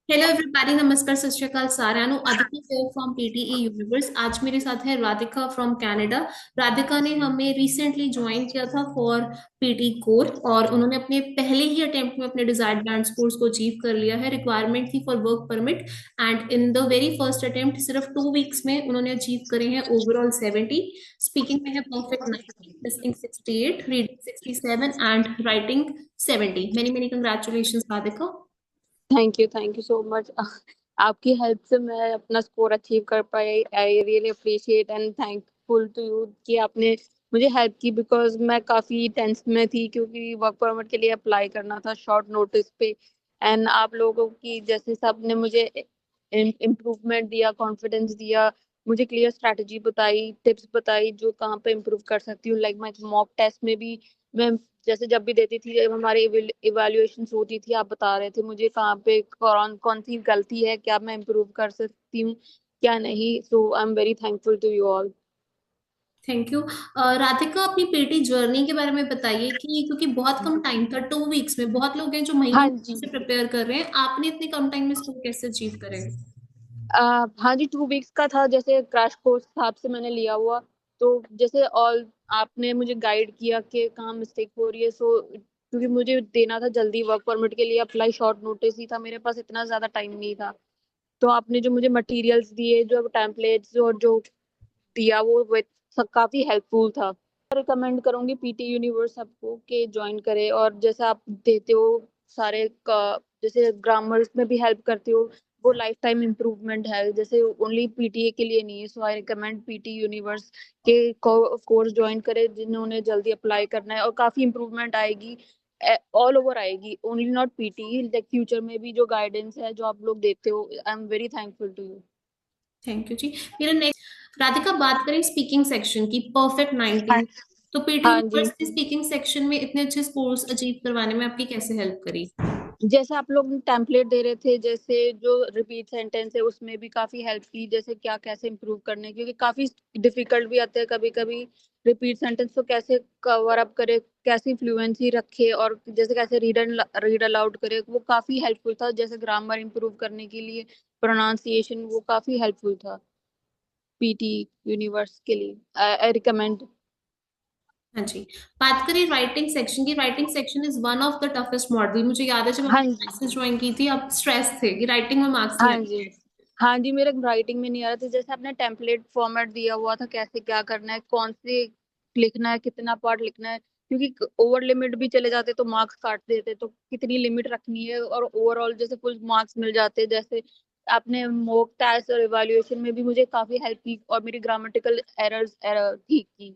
Hello everybody, नमस्कार, सत श्री अकाल साਰਿਆਂ ਨੂੰ। Aditya here from PTE universe. आज मेरे साथ है राधिका फ्रॉम कनाडा। राधिका ने हमें रिसेंटली ज्वाइन किया था फॉर पीटी कोर और उन्होंने अपने पहले ही अटेम्प्ट में अपने डिजायर्ड बैंड स्कोर्स को अचीव कर लिया है। रिक्वायरमेंट थी for work permit and in the very first attempt सिर्फ 2 वीक्स में उन्होंने अचीव करे हैं ओवरऑल 70। स्पीकिंग में है perfect 90, listening 68, reading 67 and writing 70। Many many congratulation Radhika. Thank you so much. आपकी हेल्प से मैं अपना स्कोर अचीव कर पाई। I really appreciate and thankful to you कि आपने मुझे हेल्प की, बिकॉज मैं काफ़ी टेंस में थी क्योंकि वर्क परमिट के लिए अप्लाई करना था शॉर्ट नोटिस पे। एंड आप लोगों की जैसे सब ने मुझे इम्प्रूवमेंट दिया, कॉन्फिडेंस दिया, मुझे क्लियर स्ट्रैटेजी बताई, टिप्स बताई जो कहाँ पे इम्प्रूव कर सकती हूँ। लाइक मैं मॉक टेस्ट में भी मैं जैसे जब भी देती थी, जब हमारी इवेल्युएशन होती थी, आप बता रहे थे मुझे कहाँ पे कौन कौन सी गलती है, क्या मैं इम्प्रूव कर सकती हूँ, क्या नहीं। So I am very thankful to you all. Thank you. Radhika, अपनी पीटी जर्नी के बारे में बताइए कि क्योंकि बहुत कम टाइम था, 2 वीक्स में बहुत लोग हैं जो महीनों हाँ जी। से प्रिपेयर कर रहे हैं। आपने इतने कम टाइम में इसको कैसे अचीव करे? हाँ जी, 2 वीक्स का था, जैसे क्रैश कोर्स हिसाब से मैंने लिया हुआ। तो जैसे ऑल आपने मुझे गाइड किया कि कहाँ मिस्टेक हो रही है। सो क्योंकि मुझे देना था जल्दी वर्क परमिट के लिए अप्लाई, शॉर्ट नोटिस ही था, मेरे पास इतना ज्यादा टाइम नहीं था। तो आपने जो मुझे मटेरियल्स दिए, जो टेम्पलेट्स और जो दिया, वो काफी हेल्पफुल था। रिकमेंड करूंगी पीटी यूनिवर्स सबको के ज्वाइन करे। और जैसे आप देते हो सारे जैसे ग्रामर्स में भी हेल्प करते हो, वो लाइफ टाइम इम्प्रूवमेंट है, जैसे ओनली पीटीए के लिए नहीं है। सो आई रिकमेंड पीटी यूनिवर्स के कोर्स ज्वाइन करे जिन्होंने जल्दी अप्लाई करना है, और काफी इम्प्रूवमेंट आएगी, ऑल ओवर आएगी, only not PT. Like future में भी जो गाइडेंस है जो आप लोग देते हो, I am very thankful to you. Thank you ji. मेरा नेक्स्ट, राधिका, बात करें स्पीकिंग सेक्शन की, परफेक्ट 90। हाँ। तो पीटी हाँ जी। यूनिवर्स ने स्पीकिंग सेक्शन में इतने अच्छे स्कोर्स अचीव करवाने में आपकी कैसे हेल्प करी? जैसे आप लोग टेम्पलेट दे रहे थे, जैसे जो रिपीट सेंटेंस है उसमें भी काफी हेल्प की, जैसे क्या कैसे इम्प्रूव करने, क्योंकि काफी डिफिकल्ट भी आते हैं कभी कभी रिपीट सेंटेंस, तो कैसे कवर अप करे, कैसी फ्लुएंसी रखे, और जैसे कैसे रीड अलाउड करे, वो काफी हेल्पफुल था। जैसे ग्रामर इम्प्रूव करने के लिए, प्रोनाउंसिएशन, वो काफी हेल्पफुल था पीटी यूनिवर्स के लिए। I recommend. हाँ जी। बात करें राइटिंग सेक्शन की, writing section is one of the toughest model. मुझे याद है जब हाँ हमने जी। क्लासेस ज्वाइन की थी, अब स्ट्रेस थे कि राइटिंग में मार्क्स नहीं हाँ जी। आते। हाँ जी, मेरे राइटिंग में नहीं आ रहा था। जैसे आपने टेम्पलेट फॉर्मेट दिया हुआ था, कैसे क्या करना है, कौन से लिखना है, कितना पार्ट लिखना है, क्योंकि ओवर लिमिट भी चले जाते तो मार्क्स काट देते, तो कितनी लिमिट रखनी है, और ओवरऑल जैसे फुल मार्क्स मिल जाते। जैसे आपने मॉक टेस्ट और इवैल्यूएशन में भी मुझे काफी हेल्प की, और मेरी ग्रामेटिकल एरर्स ठीक की।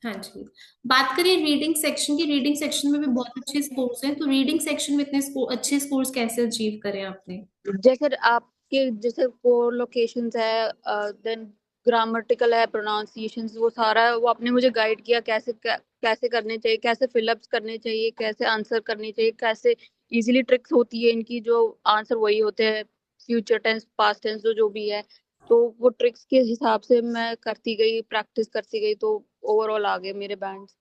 हाँ जी। बात करें रीडिंग सेक्शन की, रीडिंग सेक्शन में भी बहुत अच्छे स्कोर्स हैं। तो रीडिंग सेक्शन में इतने अच्छे स्कोर्स कैसे अचीव करें आपने? जैसे आपके जैसे कोर लोकेशंस है, देन ग्रामेटिकल है, प्रोनाउंसिएशंस, वो सारा वो आपने मुझे गाइड किया, कैसे कैसे करने चाहिए, कैसे फिलअप्स करने चाहिए, कैसे आंसर करने चाहिए, कैसे इजीली ट्रिक्स होती है इनकी, जो आंसर वही होते हैं, फ्यूचर टेंस पास्ट टेंस जो भी है। तो वो ट्रिक्स के हिसाब से मैं करती गई, प्रैक्टिस करती गई, तो ओवरऑल आ गए मेरे बैंड्स।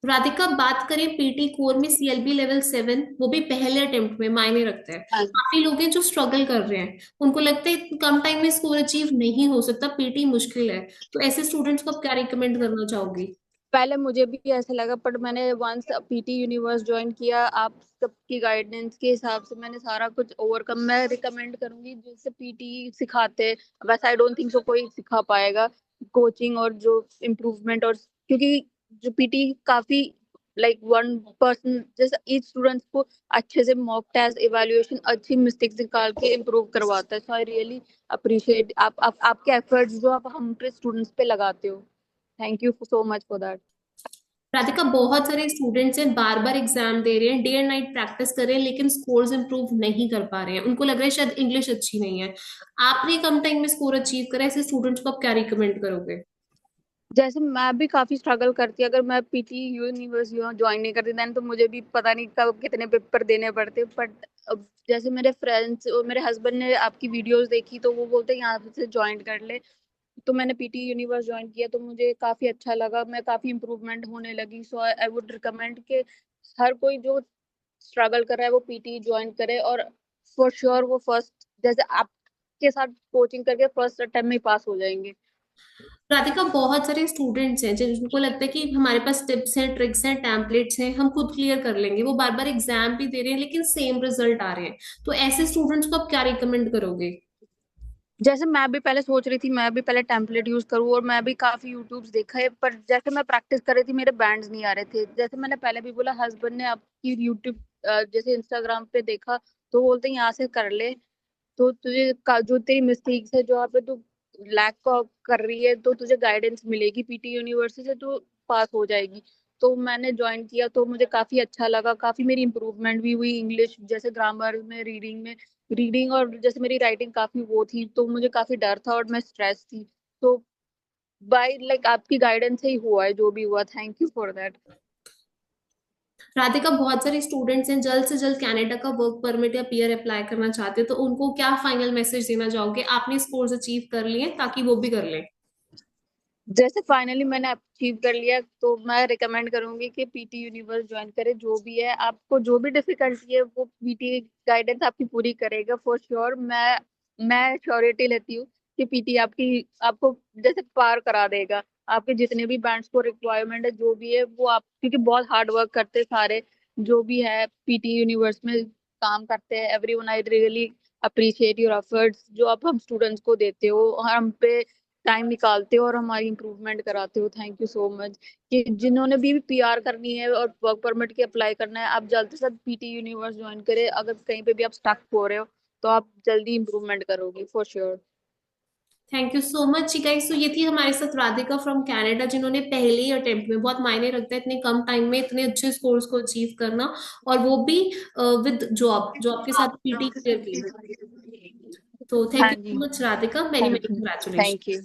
राधिका, बात करें पीटी कोर में सीएलबी लेवल 7, वो भी पहले अटेम्प्ट में मायने रखते हैं। हाँ। काफी लोग हैं जो स्ट्रगल कर रहे हैं, उनको लगता है इतने कम टाइम में स्कोर अचीव नहीं हो सकता, पीटी मुश्किल है। तो ऐसे स्टूडेंट्स को आप क्या रिकमेंड करना चाहोगी? पहले मुझे भी ऐसा लगा, पर मैंने वंस पीटी यूनिवर्स ज्वाइन किया, आप सबकी गाइडेंस के हिसाब से मैंने सारा कुछ ओवरकम। मैं रिकमेंड करूंगी जैसे पीटी सिखाते, वैसे आई डोंट थिंक सो कोई सिखा पाएगा कोचिंग और जो इम्प्रूवमेंट, और क्योंकि जो पीटी काफी लाइक वन पर्सन जैसे ईच स्टूडेंट्स को अच्छे से मॉक टेस्ट इवैल्यूएशन अच्छी मिस्टेक्स निकाल के इम्प्रूव करवाता है। सो आई रियली अप्रिशिएट आपके एफर्ट्स जो आप हम पे स्टूडेंट्स पे लगाते हो। Thank you so much for that. Radhika, बहुत सारे स्टूडेंट्स हैं, बार बार एग्जाम दे रहे हैं, डे एंड नाइट प्रैक्टिस कर रहे हैं, लेकिन स्कोर्स इंप्रूव नहीं कर पा रहे हैं। उनको लग रहा है शायद इंग्लिश अच्छी नहीं है। आपने कम टाइम में स्कोर अचीव करा, ऐसे स्टूडेंट्स को आप क्या रिकमेंड करोगे? जैसे मैं भी काफी स्ट्रगल करती, अगर मैं पीटी यूनिवर्स ज्वाइन नहीं करती देन तो मुझे भी पता नहीं कब कितने पेपर देने पड़ते। बट अब जैसे मेरे फ्रेंड्स और मेरे हस्बैंड ने आपकी वीडियोस देखी, तो वो बोलते हैं यहाँ से ज्वाइन कर ले। तो मैंने पीटी यूनिवर्स ज्वाइन किया, तो मुझे काफी अच्छा लगा, मैं काफी इंप्रूवमेंट होने लगी। सो आई वुड रिकमेंड कि हर कोई जो स्ट्रगल कर रहा है वो पीटी ज्वाइन करे, और फॉर श्योर वो फर्स्ट, जैसे आपके साथ कोचिंग करके फर्स्ट अटेम्प्ट में पास हो जाएंगे। राधिका, बहुत सारे स्टूडेंट्स हैं जिनको लगता है कि हमारे पास टिप्स हैं, ट्रिक्स हैं, टेम्पलेट्स हैं, हम खुद क्लियर कर लेंगे। वो बार बार एग्जाम भी दे रहे हैं लेकिन सेम रिजल्ट आ रहे हैं। तो ऐसे स्टूडेंट्स को आप क्या रिकमेंड करोगे? जैसे मैं भी पहले सोच रही थी मैं भी पहले टेम्पलेट यूज करूँ, और मैं भी काफी यूट्यूब्स देखा है, पर जैसे मैं प्रैक्टिस कर रही थी मेरे बैंड्स नहीं आ रहे थे। जैसे मैंने पहले भी बोला, हस्बैंड ने आपकी यूट्यूब जैसे इंस्टाग्राम पे देखा, तो बोलते हैं यहाँ से कर ले, तो तुझे जो तेरी मिस्टेक्स है, जो पे तू लैक कर रही है, तो तुझे गाइडेंस मिलेगी पीटी यूनिवर्सिटी से, तो पास हो जाएगी। तो मैंने ज्वाइन किया, तो मुझे काफी अच्छा लगा, काफी मेरी इंप्रूवमेंट भी हुई इंग्लिश, जैसे ग्रामर में, रीडिंग और जैसे मेरी राइटिंग काफी वो थी, तो मुझे काफी डर था और मैं स्ट्रेस थी। तो बाय लाइक आपकी गाइडेंस से ही हुआ है जो भी हुआ, thank you for that. Radhika, बहुत सारे स्टूडेंट्स हैं जल्द से जल्द कनाडा का वर्क परमिट या पीआर अप्लाई करना चाहते हैं, तो उनको क्या फाइनल मैसेज देना चाहोगे? आपने स्कोर्स अचीव कर लिए हैं, ताकि वो भी कर लें। जैसे फाइनली मैंने अचीव कर लिया, तो मैं रिकमेंड करूंगी कि पीटी यूनिवर्स ज्वाइन करे। जो भी है, आपको जो भी डिफिकल्टी है, वो पीटी गाइडेंस आपकी पूरी करेगा फॉर श्योर। मैं श्योरिटी लेती हूँ कि पीटी आपकी आपको जैसे पार करा देगा। आपके जितने भी बैंड्स को रिक्वायरमेंट है, जो भी है वो आप, क्योंकि बहुत हार्ड वर्क करते हैं सारे जो भी है पीटी यूनिवर्स में काम करते हैं। Everyone, I really appreciate your efforts जो आप हम स्टूडेंट्स को देते हो, हम पे टाइम निकालते हो और हमारी इंप्रूवमेंट कराते हो। Thank you so much. कि जिन्होंने भी पीआर करनी है और वर्क परमिट की अप्लाई करना है, आप जल्द से जल्द पीटी यूनिवर्स ज्वाइन करें। अगर कहीं पे भी आप स्टक हो रहे हो, तो आप जल्दी इंप्रूवमेंट करोगे for sure. Thank you so much guys. तो ये थी हमारे साथ राधिका फ्रॉम कनाडा, जिन्होंने पहले ही अटेम्प्ट में, बहुत मायने रखता है इतने कम टाइम में इतने अच्छे स्कोर्स को अचीव करना, और वो भी विद जॉब जॉब के साथ पीटी क्लियर की। तो थैंक हाँ यू जी, so much Radhika, many thank many you. Congratulation. Thank you.